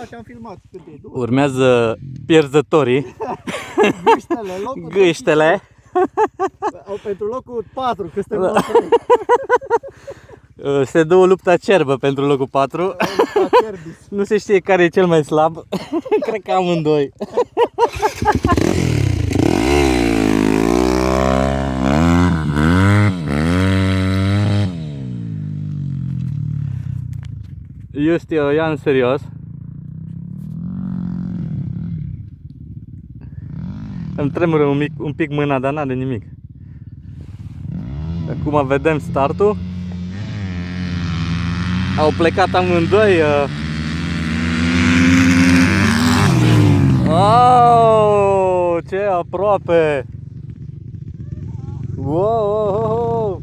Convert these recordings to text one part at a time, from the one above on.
Așa am filmat cât e. Urmează pierzătorii. Gâștele, locul Gâștele. Au pentru locul 4, că suntem la 3. Se dă o luptă acerbă pentru locul 4. Nu se știe care e cel mai slab. Cred că amândoi. Iusti o ia în serios. Îmi tremură un pic mâna, dar n-are nimic. Acum vedem startul. Au plecat amândoi. Oh, ce aproape! Wow!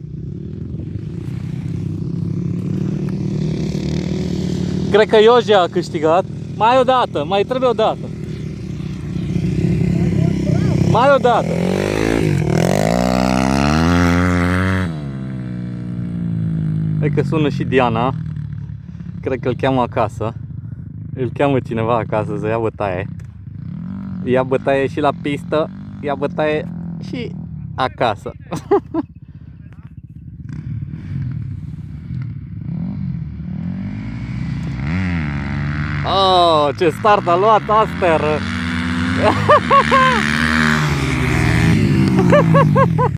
Cred că Ioji a câștigat. Mai o dată, mai trebuie o dată. Mai o dată. E că sună și Diana. Cred că îl cheamă acasă. Îl cheamă cineva acasă să ia bătaie. Ia bătaie și la pistă, ia bătaie și acasă. Oh, ce start a luat Aster!